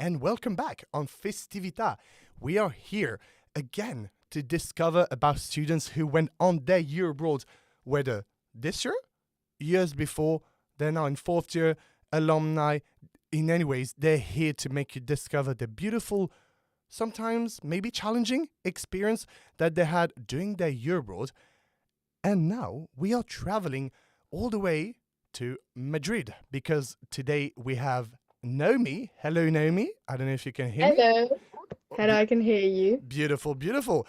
and welcome back on FestiVITA. We are here again to discover about students who went on their year abroad, whether this year, years before, they're now in fourth year, alumni. In any ways, they're here to make you discover the beautiful, sometimes maybe challenging experience that they had during their year abroad. And now we are traveling all the way to Madrid because today we have Naomi. Hello, Naomi. I don't know if you can hear me. Hello. Hello, Be- I can hear you. Beautiful, beautiful.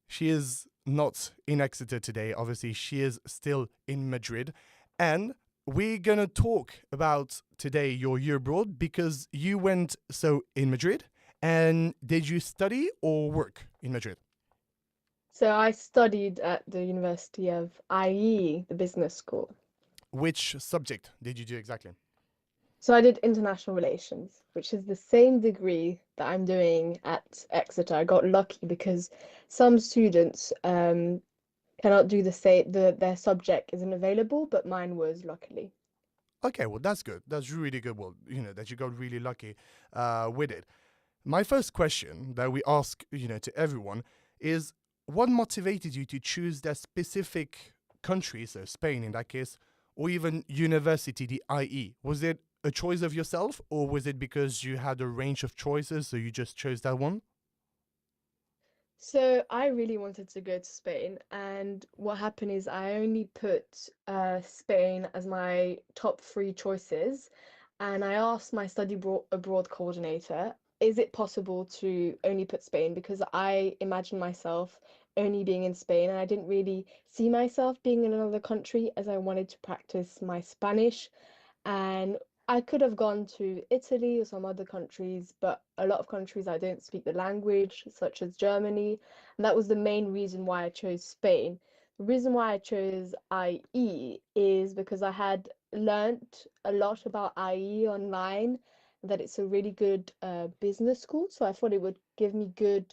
She is not in Exeter today. Obviously, she is still in Madrid. And we're going to talk about today your year abroad because you went so in Madrid. And did you study or work in Madrid? So I studied at the University of IE, the business school. Which subject did you do exactly? So I did international relations, which is the same degree that I'm doing at Exeter. I got lucky because some students cannot do the same, their subject isn't available, but mine was luckily. Okay, well, that's good. That's really good. Well, that you got really lucky with it. My first question that we ask, to everyone is what motivated you to choose that specific country, so Spain in that case, or even university, the IE? Was it a choice of yourself, or was it because you had a range of choices, so you just chose that one? So I really wanted to go to Spain, and what happened is I only put Spain as my top three choices, and I asked my abroad coordinator, is it possible to only put Spain? Because I imagined myself only being in Spain, and I didn't really see myself being in another country as I wanted to practice my Spanish. And I could have gone to Italy or some other countries, but a lot of countries I don't speak the language, such as Germany. And that was the main reason why I chose Spain. The reason why I chose IE is because I had learnt a lot about IE online, that it's a really good business school. So I thought it would give me good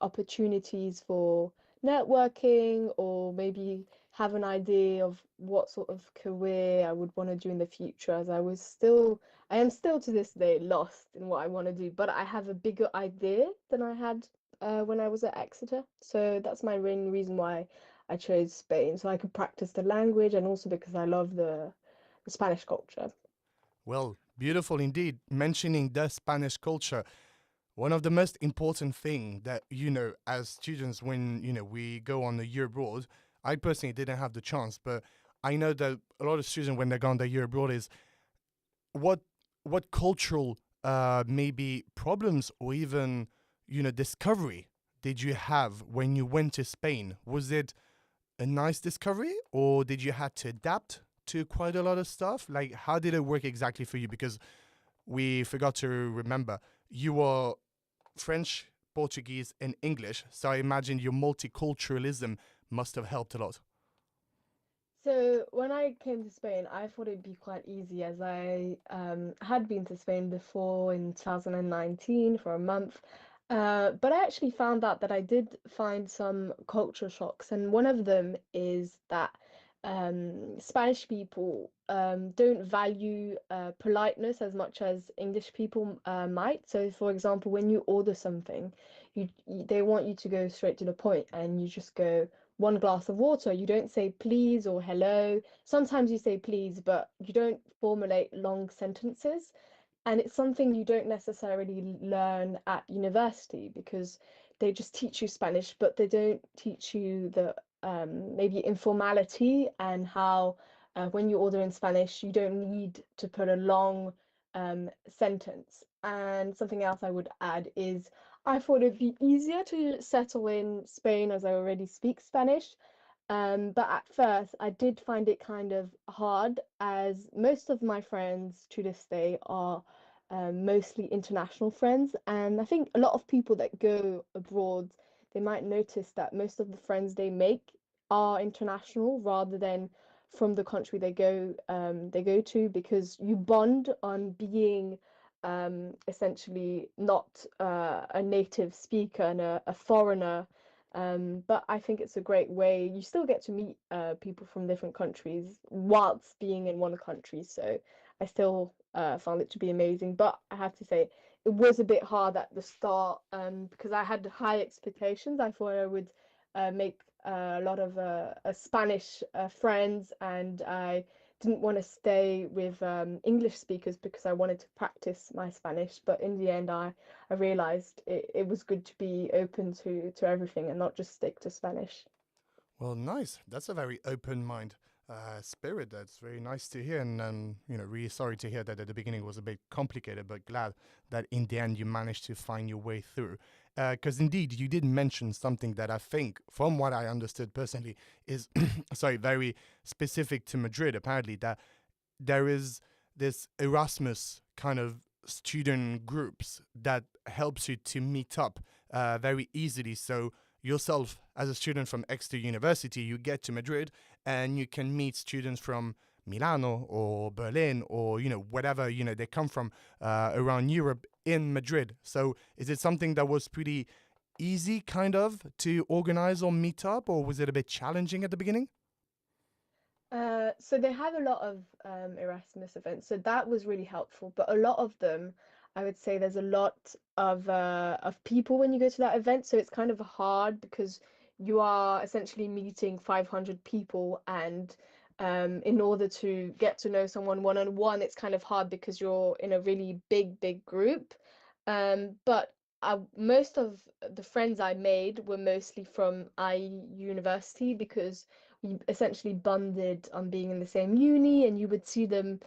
opportunities for networking or maybe have an idea of what sort of career I would want to do in the future, as I am still to this day lost in what I want to do, but I have a bigger idea than I had when I was at Exeter. So that's my main reason why I chose Spain, so I could practice the language and also because I love the Spanish culture. Well, beautiful indeed. Mentioning the Spanish culture, one of the most important thing that as students when we go on a year abroad. I personally didn't have the chance, but I know that a lot of students when they go on their year abroad is what cultural maybe problems or even discovery did you have when you went to Spain? Was it a nice discovery or did you have to adapt to quite a lot of stuff? Like how did it work exactly for you? Because we forgot to remember you were French, Portuguese, and English. So I imagine your multiculturalism must have helped a lot. So when I came to Spain, I thought it'd be quite easy as I had been to Spain before in 2019 for a month. But I actually found out that I did find some culture shocks, and one of them is that Spanish people don't value politeness as much as English people might. So, for example, when you order something, they want you to go straight to the point, and you just go one glass of water. You don't say please or hello. Sometimes you say please, but you don't formulate long sentences. And it's something you don't necessarily learn at university because they just teach you Spanish, but they don't teach you the maybe informality and how when you order in Spanish, you don't need to put a long sentence. And something else I would add is I thought it'd be easier to settle in Spain as I already speak Spanish. But at first, I did find it kind of hard as most of my friends to this day are mostly international friends. And I think a lot of people that go abroad, they might notice that most of the friends they make are international rather than from the country they go to, because you bond on being essentially not a native speaker and a foreigner. But I think it's a great way. You still get to meet people from different countries whilst being in one country. So I still found it to be amazing. But I have to say, it was a bit hard at the start because I had high expectations. I thought I would make a lot of Spanish friends, and I didn't want to stay with English speakers because I wanted to practice my Spanish. But in the end, I realized it was good to be open to everything and not just stick to Spanish. Well, nice. That's a very open mind spirit. That's very nice to hear. And, really sorry to hear that at the beginning was a bit complicated, but glad that in the end you managed to find your way through. Because indeed, you did mention something that I think, from what I understood personally, is, sorry, very specific to Madrid, apparently, that there is this Erasmus kind of student groups that helps you to meet up very easily. So yourself as a student from Exeter University, you get to Madrid and you can meet students from Milano or Berlin or whatever they come from around Europe in Madrid. So is it something that was pretty easy kind of to organize or meet up, or was it a bit challenging at the beginning? So they have a lot of Erasmus events, so that was really helpful. But a lot of them, I would say, there's a lot of people when you go to that event, so it's kind of hard because you are essentially meeting 500 people, and in order to get to know someone one on one, it's kind of hard because you're in a really big group. But most of the friends I made were mostly from university because we essentially bonded on being in the same uni, and you would see them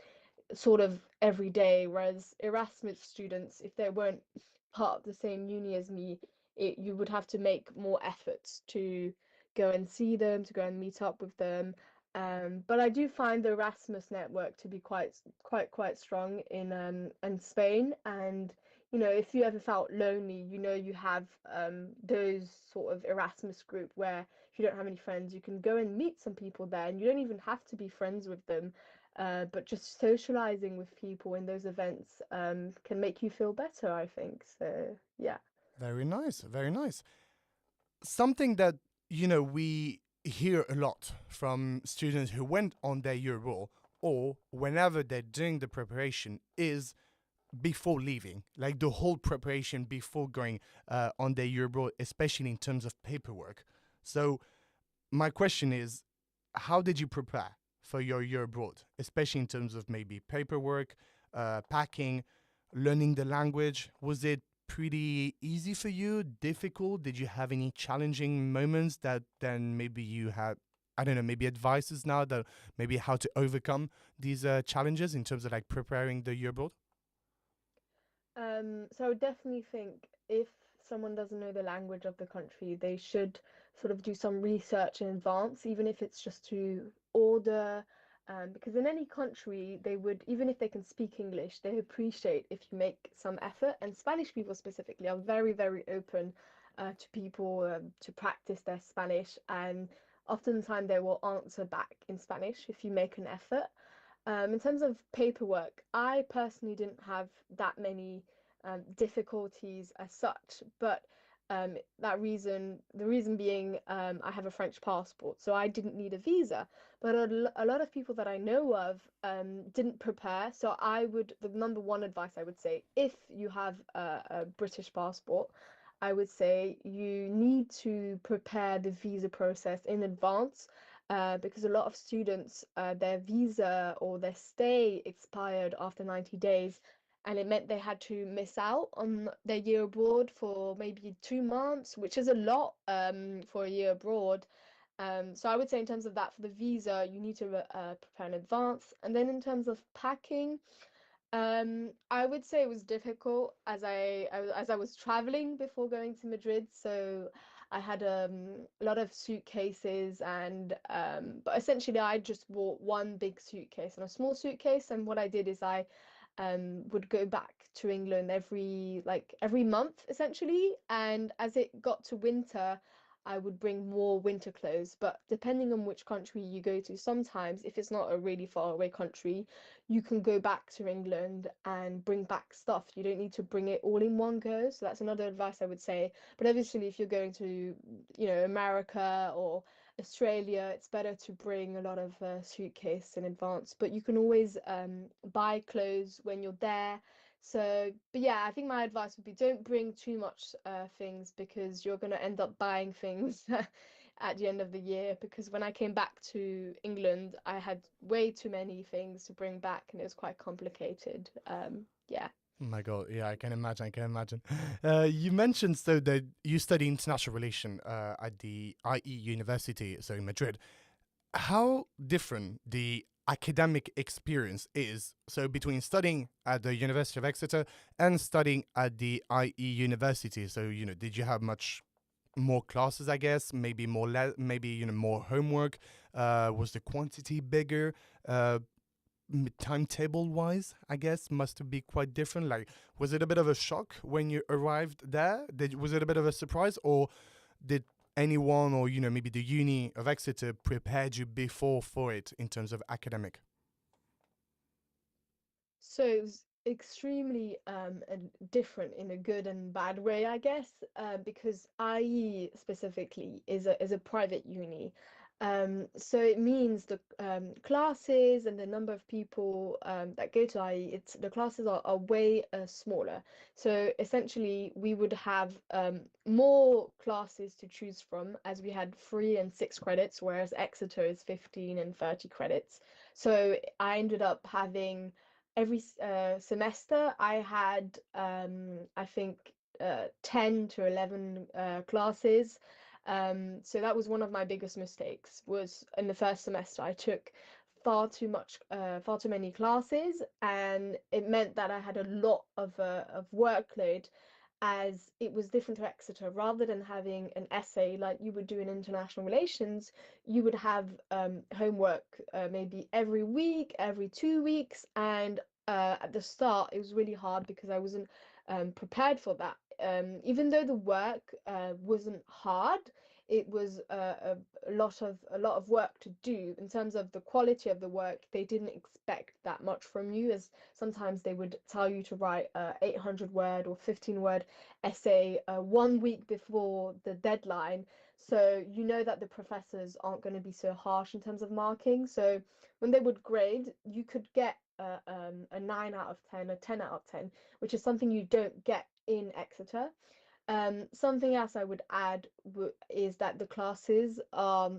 sort of every day. Whereas Erasmus students, if they weren't part of the same uni as me, you would have to make more efforts to go and see them, to go and meet up with them. But I do find the Erasmus network to be quite strong in Spain. And if you ever felt lonely, you have those sort of Erasmus group where if you don't have any friends, you can go and meet some people there, and you don't even have to be friends with them. But just socializing with people in those events can make you feel better, I think. So, yeah. Very nice, very nice. Something that we hear a lot from students who went on their year roll or whenever they're doing the preparation is before leaving, like the whole preparation before going on their year abroad, especially in terms of paperwork. So my question is, how did you prepare for your year abroad, especially in terms of maybe paperwork, packing, learning the language? Was it pretty easy for you? Difficult? Did you have any challenging moments that then maybe you had? I don't know, maybe advices now that maybe how to overcome these challenges in terms of like preparing the year abroad? So I would definitely think if someone doesn't know the language of the country, they should sort of do some research in advance, even if it's just to order. Because in any country, they would, even if they can speak English, they appreciate if you make some effort. And Spanish people specifically are very open to people to practice their Spanish. And oftentimes they will answer back in Spanish if you make an effort. In terms of paperwork, I personally didn't have that many difficulties as such, but the reason being, I have a French passport, so I didn't need a visa. But a lot of people that I know of didn't prepare. So the number one advice I would say, if you have a British passport, I would say you need to prepare the visa process in advance because a lot of students, their visa or their stay expired after 90 days, and it meant they had to miss out on their year abroad for maybe 2 months, which is a lot for a year abroad. So I would say in terms of that, for the visa, you need to prepare in advance. And then in terms of packing, I would say it was difficult as I was traveling before going to Madrid. So I had a lot of suitcases, and but essentially I just bought one big suitcase and a small suitcase. And what I did is I would go back to England every month essentially. And as it got to winter, I would bring more winter clothes. But depending on which country you go to, sometimes if it's not a really far away country, you can go back to England and bring back stuff. You don't need to bring it all in one go. So that's another advice I would say. But obviously, if you're going to, America or Australia, it's better to bring a lot of suitcase in advance, but you can always buy clothes when you're there. So, but yeah, I think my advice would be don't bring too much things because you're going to end up buying things at the end of the year. Because when I came back to England, I had way too many things to bring back and it was quite complicated. Yeah. Oh my God, yeah, I can imagine. I can imagine. You mentioned so that you study international relation at the IE University, so in Madrid. How different the academic experience is so between studying at the University of Exeter and studying at the IE University. So did you have much more classes? I guess maybe maybe more homework. Was the quantity bigger? Uh, Timetable wise, I guess must be quite different. Like, was it a bit of a shock when you arrived there? Was it a bit of a surprise, or did anyone, or maybe the uni of Exeter prepared you before for it in terms of academic? So it was extremely different in a good and bad way, I guess, because IE specifically is a private uni. So it means the classes and the number of people that go to IE, the classes are way smaller. So essentially, we would have more classes to choose from, as we had 3 and 6 credits, whereas Exeter is 15 and 30 credits. So I ended up having every semester I had I think 10 to 11 classes. So that was one of my biggest mistakes was in the first semester I took far too many classes, and it meant that I had a lot of workload, as it was different to Exeter. Rather than having an essay like you would do in international relations, you would have homework maybe every week, every 2 weeks, and at the start it was really hard because I wasn't prepared for that. Even though the work wasn't hard, it was a lot of work to do. In terms of the quality of the work, they didn't expect that much from you, as sometimes they would tell you to write a 800 word or 15 word essay 1 week before the deadline. So you know that the professors aren't going to be so harsh in terms of marking. So when they would grade, you could get a 9 out of 10, a 10 out of 10, which is something you don't get in Exeter. Something else I would add is that the classes are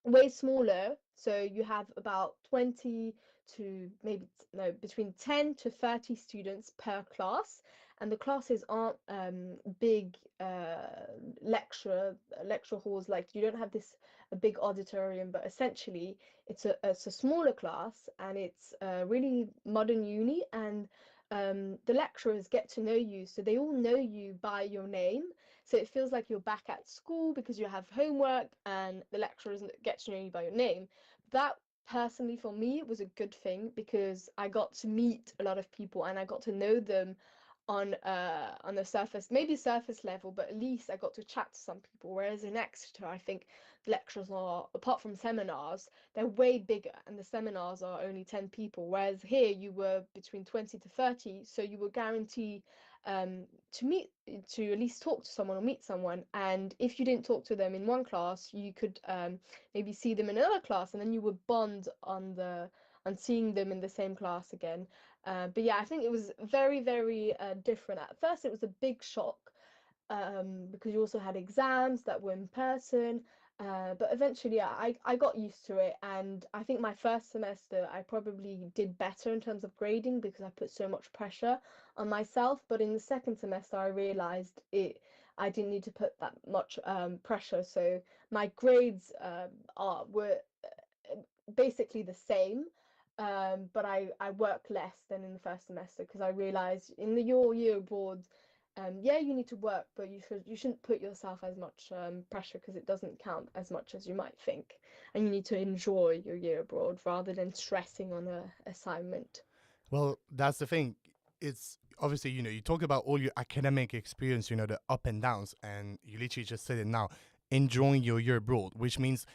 way smaller. So you have about 20 to maybe no between 10 to 30 students per class, and the classes aren't big lecture halls. Like, you don't have this a big auditorium, but essentially it's a smaller class, and it's a really modern uni, and the lecturers get to know you, so they all know you by your name. So it feels like you're back at school because you have homework and the lecturers get to know you by your name. That personally for me was a good thing because I got to meet a lot of people and I got to know them on the surface, maybe surface level, but at least I got to chat to some people. Whereas in Exeter, I think the lectures are, apart from seminars, they're way bigger, and the seminars are only 10 people. Whereas here you were between 20 to 30, so you were guaranteed to meet, to at least talk to someone or meet someone. And if you didn't talk to them in one class, you could maybe see them in another class, and then you would bond on seeing them in the same class again. But yeah, I think it was very, very different. At first, it was a big shock because you also had exams that were in person. But eventually, yeah, I got used to it. And I think my first semester, I probably did better in terms of grading because I put so much pressure on myself. But in the second semester, I realized I didn't need to put that much pressure. So my grades were basically the same, but I work less than in the first semester because I realized in your year abroad, yeah, you need to work, but you shouldn't put yourself as much pressure because it doesn't count as much as you might think, and you need to enjoy your year abroad rather than stressing on a assignment. Well, that's the thing. It's obviously, you talk about all your academic experience, the up and downs, and you literally just said it now, enjoying your year abroad, which means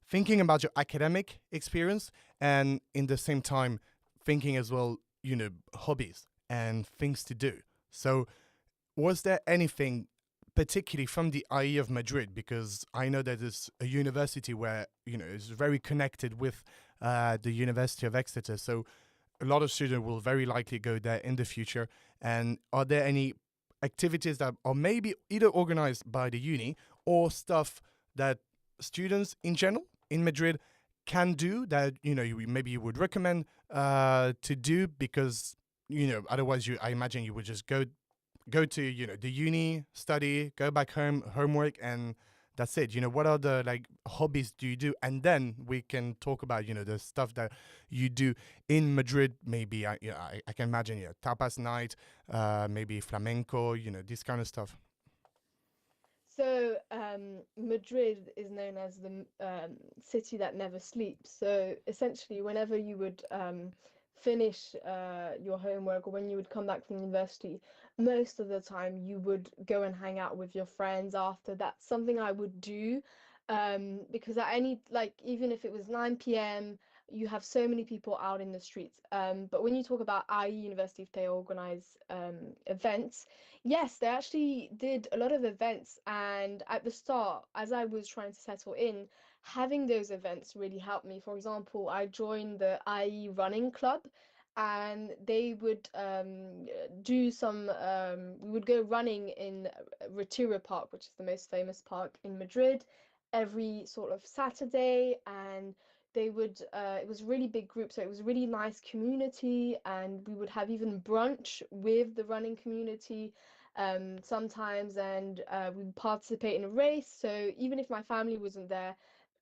thinking about your academic experience and in the same time thinking as well, hobbies and things to do. So, was there anything particularly from the IE of Madrid, because I know that it's a university where is very connected with the University of Exeter. So a lot of students will very likely go there in the future. And are there any activities that are maybe either organized by the uni or stuff that students in general in Madrid can do that maybe you would recommend to do because otherwise I imagine you would just go to the uni, study, go back home, homework, and that's it. What other like hobbies do you do? And then we can talk about the stuff that you do in Madrid. Maybe I can imagine tapas night, maybe flamenco, this kind of stuff. So, Madrid is known as the city that never sleeps. So, essentially, whenever you would finish your homework or when you would come back from university, most of the time you would go and hang out with your friends after. That's something I would do because at any, like, even if it was 9 p.m., you have so many people out in the streets. But when you talk about IE University, if they organize events, yes, they actually did a lot of events, and at the start, as I was trying to settle in, having those events really helped me. For example, I joined the IE running club, and they would do some. We would go running in Retiro Park, which is the most famous park in Madrid, every sort of Saturday, and they would it was a really big group, so it was a really nice community, and we would have even brunch with the running community sometimes, and we would participate in a race. So even if my family wasn't there,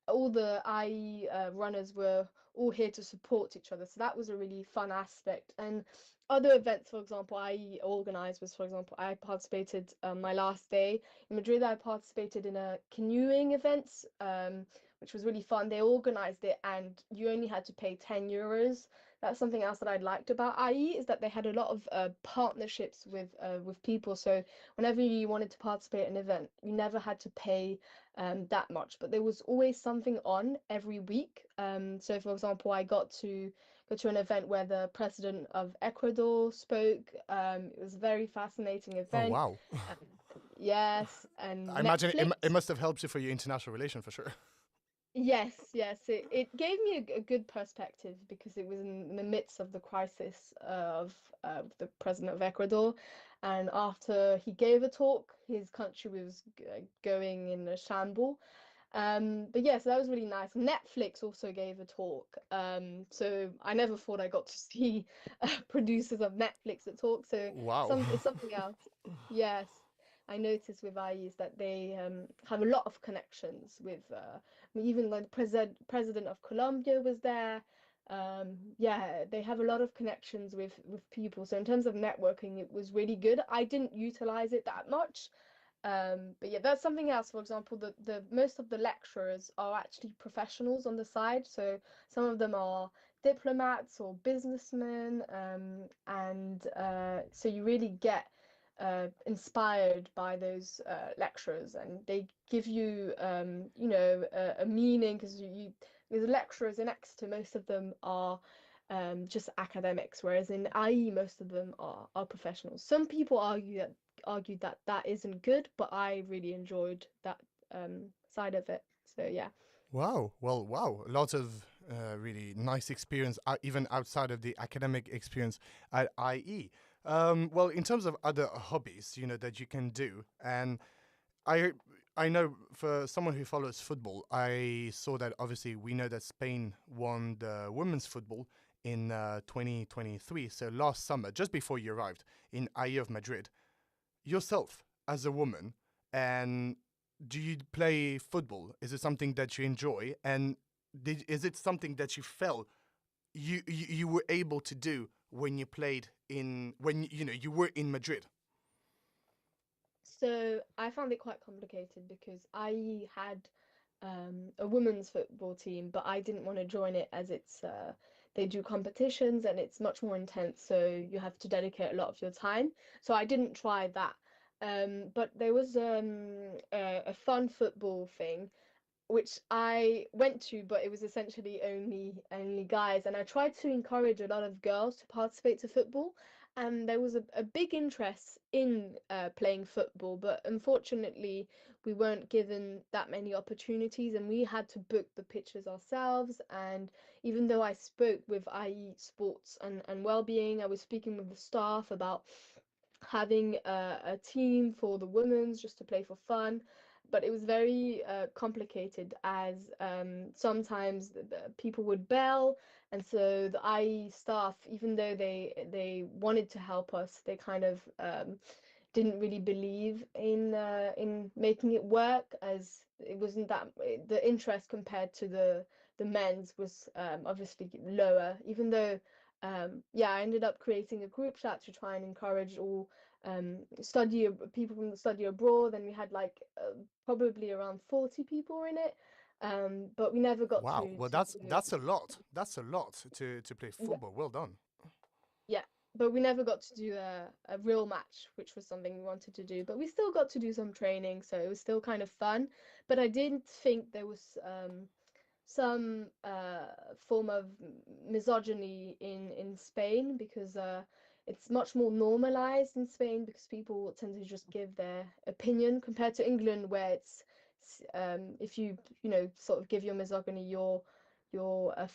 all the IE runners were all here to support each other. So that was a really fun aspect. And other events, for example, I organized was, for example, I participated my last day in Madrid. I participated in a canoeing event, which was really fun. They organized it, and you only had to pay €10. That's something else that I liked about IE is that they had a lot of partnerships with people. So whenever you wanted to participate in an event, you never had to pay that much, but there was always something on every week. So, for example, I got to go to an event where the president of Ecuador spoke. It was a very fascinating Oh event. wow! Um, yes, and I imagine it Netflix. must have helped you for your international relation for sure. Yes, yes, it gave me a good perspective because it was in the midst of the crisis of the president of Ecuador, and after he gave a talk, his country was going in a shamble. But yeah, so that was really nice. Netflix also gave a talk. So I never thought I got to see producers of Netflix at talk. So Wow. it's something else. Yes, I noticed with IE is that they have a lot of connections with even like the president of Colombia was there. Yeah, they have a lot of connections with people. So in terms of networking, it was really good. I didn't utilize it that much. But yeah, that's something else. For example, the most of the lecturers are actually professionals on the side. So some of them are diplomats or businessmen, and so you really get inspired by those lecturers, and they give you, a meaning because the lecturers in Exeter, most of them are just academics, whereas in IE, most of them are professionals. Some people argued that that isn't good, but I really enjoyed that side of it. So yeah. Wow. Well, wow. Lots of really nice experience, even outside of the academic experience at IE. Well, in terms of other hobbies, that you can do, and I I know for someone who follows football, I saw that obviously we know that Spain won the women's football in 2023, so last summer, just before you arrived in IE of Madrid. Yourself as a woman, and do you play football? Is it something that you enjoy, and is it something that you felt you were able to do when you played in when you were in Madrid? So I found it quite complicated because I had a women's football team, but I didn't want to join it as it's they do competitions and it's much more intense, so you have to dedicate a lot of your time. So I didn't try that. But there was a fun football thing which I went to, but it was essentially only guys, and I tried to encourage a lot of girls to participate to football. and there was a big interest in playing football, but unfortunately, we weren't given that many opportunities, and we had to book the pitches ourselves. And even though I spoke with IE Sports and Wellbeing, I was speaking with the staff about having a team for the women's just to play for fun. But it was very complicated as sometimes the people would bail, and so the IE staff, even though they wanted to help us, they kind of didn't really believe in making it work, as it wasn't that the interest compared to the men's was obviously lower. Even though yeah, I ended up creating a group chat to try and encourage all people from the study abroad, and we had like probably around 40 people in it. But we never got Wow. Well, to do that's a lot. That's a lot to play yeah, football. Well done. yeah, but we never got to do a real match, which was something we wanted to do. But we still got to do some training, so it was still kind of fun. But I didn't think there was some form of misogyny in Spain, because it's much more normalized in Spain, because people tend to just give their opinion, compared to England, where if you know, sort of give your misogyny, you're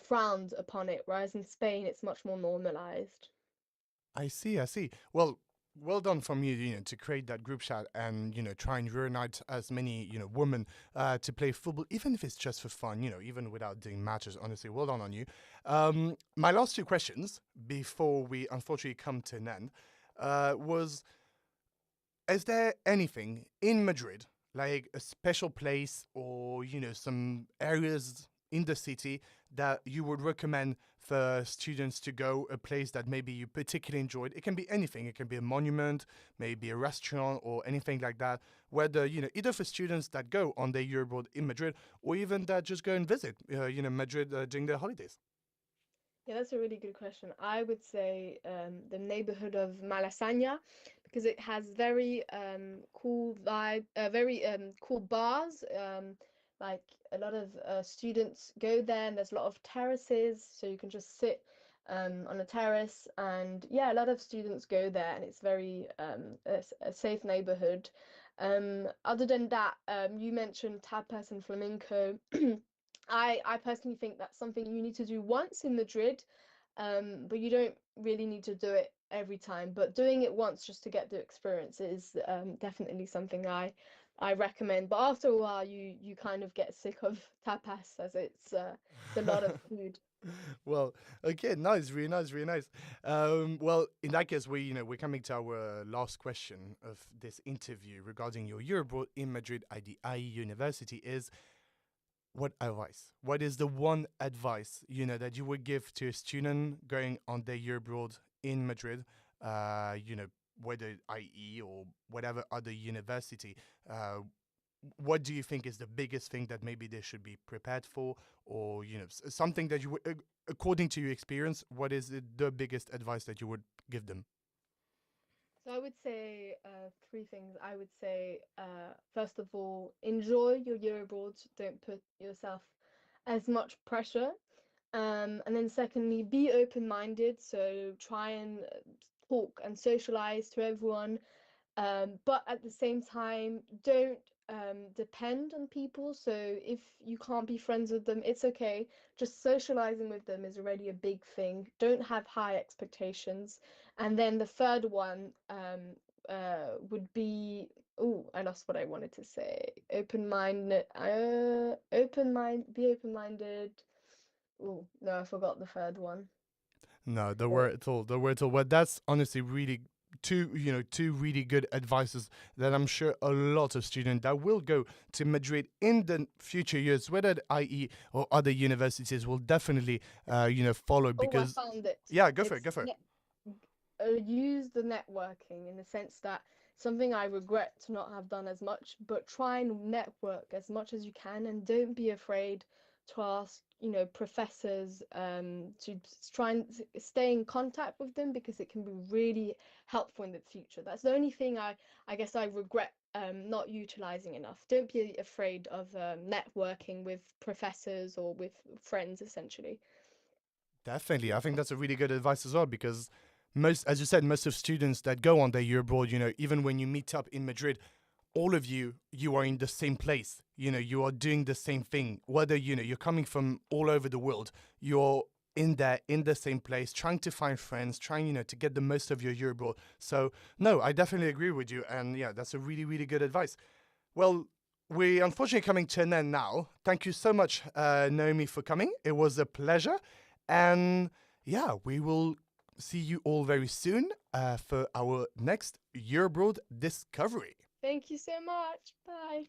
frowned upon it, whereas in Spain it's much more normalized. I see. I see. Well, well done from you, to create that group chat and try and reunite as many women to play football, even if it's just for fun, even without doing matches. Honestly, well done on you. My last two questions before we unfortunately come to an end was: is there anything in Madrid, like a special place or some areas in the city that you would recommend for students to go? A place that maybe you particularly enjoyed. It can be anything. It can be a monument, maybe a restaurant, or anything like that. Whether either for students that go on their year abroad in Madrid, or even that just go and visit, Madrid during their holidays. Yeah, that's a really good question. I would say the neighborhood of Malasaña, because it has very cool vibe, very cool bars. Like a lot of students go there, and there's a lot of terraces, so you can just sit on a terrace. And yeah, a lot of students go there, and it's very a safe neighborhood. Other than that, you mentioned tapas and flamenco. I personally think that's something you need to do once in Madrid, but you don't really need to do it every time. But doing it once just to get the experience is definitely something I recommend. But after a while, you kind of get sick of tapas, as it's a lot of food. Well, okay, nice, really nice, really nice. Well, in that case, we're coming to our last question of this interview regarding your year abroad in Madrid at the IE University. Is what advice? What is the one advice that you would give to a student going on their year abroad in Madrid? Uh, you know, whether IE or whatever other university. What do you think is the biggest thing that maybe they should be prepared for, or something that you would, according to your experience, what is the biggest advice that you would give them? So I would say three things. I would say, first of all, enjoy your year abroad. Don't put yourself as much pressure. And then secondly, be open-minded. So try and talk and socialize to everyone, but at the same time, don't depend on people. So if you can't be friends with them, it's okay. Just socializing with them is already a big thing. Don't have high expectations. And then the third one would be, oh, I lost what I wanted to say. Be open-minded. Oh, no, I forgot the third one. No, the So word at all. The word at all. But that's honestly really two really good advices that I'm sure a lot of students that will go to Madrid in the future years, whether at IE or other universities, will definitely follow oh, I because found it. yeah, go for it, It's go for it. use the networking, in the sense that something I regret to not have done as much, but try and network as much as you can, and don't be afraid to ask, professors, to try and stay in contact with them, because it can be really helpful in the future. That's the only thing I guess I regret not utilizing enough. Don't be afraid of networking with professors or with friends, essentially. Definitely. I think that's a really good advice as well because most, as you said, most of students that go on their year abroad, even when you meet up in Madrid, all of you are in the same place. You are doing the same thing. Whether you're coming from all over the world, you're in there in the same place, trying to find friends, trying to get the most of your year abroad. So no, I definitely agree with you, and yeah, that's a really really good advice. Well, we unfortunately coming to an end now. Thank you so much, Naomi, for coming. It was a pleasure, and yeah, we will see you all very soon for our next year abroad discovery. Thank you so much. Bye.